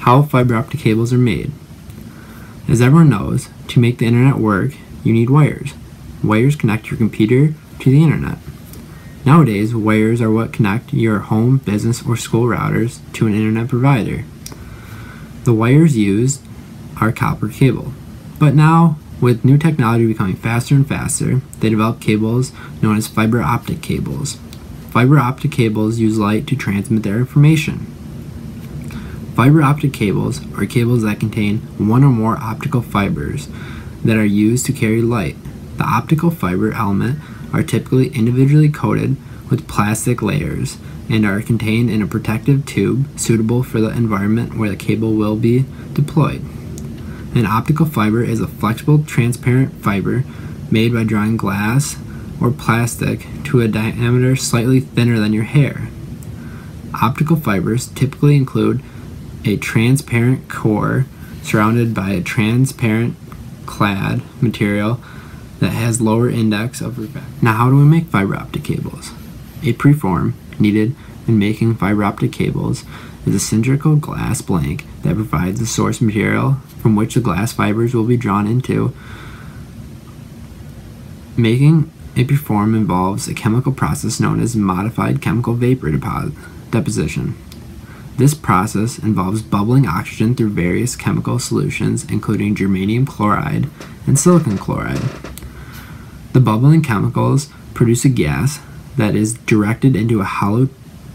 How fiber optic cables are made. As everyone knows, to make the internet work, you need wires. Wires connect your computer to the internet. Nowadays, wires are what connect your home, business, or school routers to an internet provider. The wires used are copper cable. But now, with new technology becoming faster and faster, they develop cables known as fiber optic cables. Fiber optic cables use light to transmit their information. Fiber optic cables are cables that contain one or more optical fibers that are used to carry light. The optical fiber element are typically individually coated with plastic layers and are contained in a protective tube suitable for the environment where the cable will be deployed. An optical fiber is a flexible, transparent fiber made by drawing glass or plastic to a diameter slightly thinner than your hair. Optical fibers typically include a transparent core surrounded by a transparent clad material that has lower index of refraction. Now, how do we make fiber optic cables? A preform needed in making fiber optic cables is a cylindrical glass blank that provides the source material from which the glass fibers will be drawn into. Making a preform involves a chemical process known as modified chemical vapor deposition. This process involves bubbling oxygen through various chemical solutions, including germanium chloride and silicon chloride. The bubbling chemicals produce a gas that is directed into a hollow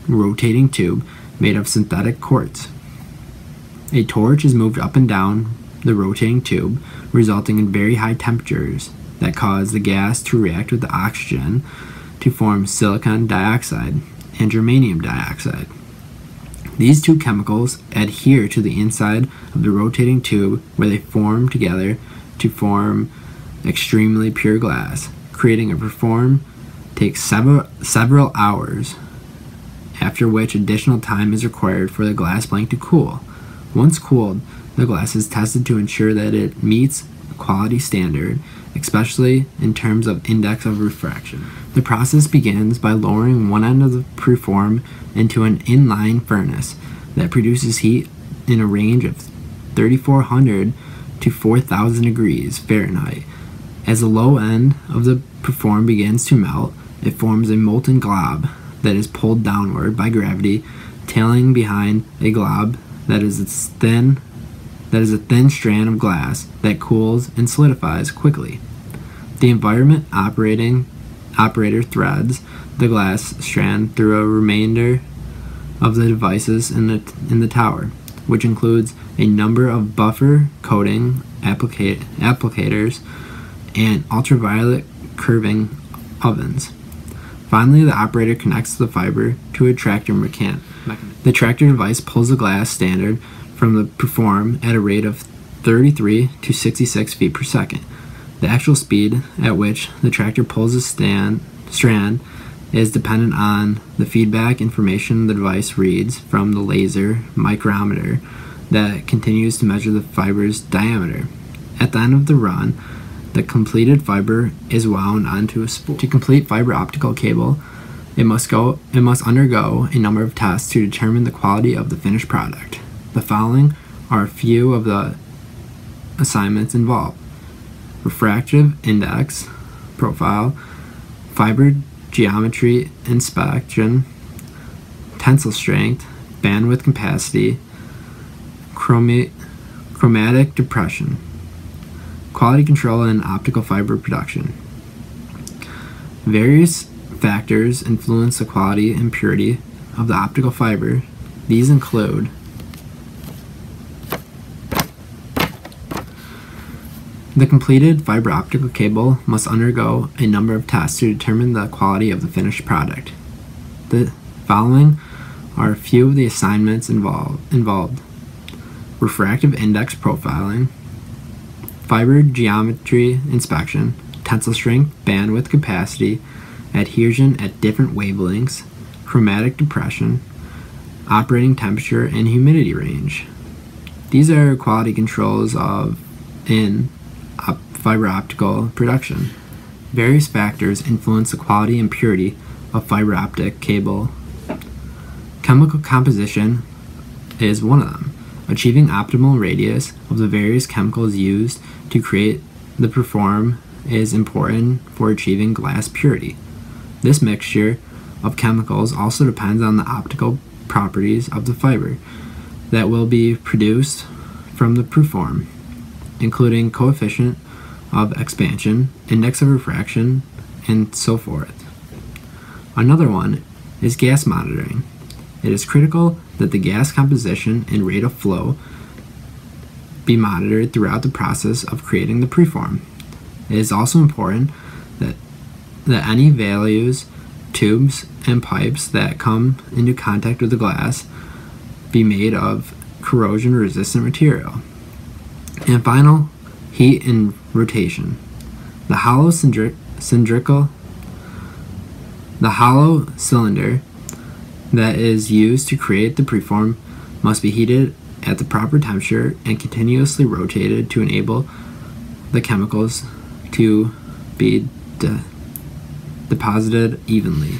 rotating tube made of synthetic quartz. A torch is moved up and down the rotating tube, resulting in very high temperatures that cause the gas to react with the oxygen to form silicon dioxide and germanium dioxide. These two chemicals adhere to the inside of the rotating tube where they form together to form extremely pure glass. Creating a preform takes several hours, after which additional time is required for the glass blank to cool. Once cooled, the glass is tested to ensure that it meets a quality standard, especially in terms of index of refraction. The process begins by lowering one end of the preform into an inline furnace that produces heat in a range of 3,400 to 4,000 degrees Fahrenheit. As the low end of the preform begins to melt, it forms a molten glob that is pulled downward by gravity, tailing behind a glob that is a thin strand of glass that cools and solidifies quickly. The environment operator threads the glass strand through a remainder of the devices in the tower, which includes a number of buffer coating applicators and ultraviolet curving ovens. Finally, the operator connects the fiber to a tractor mechanism. The tractor device pulls the glass standard from the preform at a rate of 33 to 66 feet per second. The actual speed at which the tractor pulls the strand is dependent on the feedback information the device reads from the laser micrometer that continues to measure the fiber's diameter. At the end of the run, the completed fiber is wound onto a spool. To complete fiber optical cable, it must undergo a number of tests to determine the quality of the finished product. The following are a few of the assignments involved: refractive index profile, fiber geometry inspection, tensile strength, bandwidth capacity, chromatic depression, quality control, and optical fiber production. Various factors influence the quality and purity of the optical fiber. These include the completed fiber optical cable must undergo a number of tests to determine the quality of the finished product. The following are a few of the assignments involved: refractive index profiling, fiber geometry inspection, tensile strength, bandwidth capacity, adhesion at different wavelengths, chromatic depression, operating temperature, and humidity range. These are quality controls in fiber optical production. Various factors influence the quality and purity of fiber optic cable. Chemical composition is one of them. Achieving optimal radius of the various chemicals used to create the preform is important for achieving glass purity. This mixture of chemicals also depends on the optical properties of the fiber that will be produced from the preform, including coefficient of expansion, index of refraction, and so forth. Another one is gas monitoring. It is critical that the gas composition and rate of flow be monitored throughout the process of creating the preform. It is also important that any values, tubes, and pipes that come into contact with the glass be made of corrosion-resistant material. And final, heat and rotation. The hollow cylinder that is used to create the preform must be heated at the proper temperature and continuously rotated to enable the chemicals to be deposited evenly.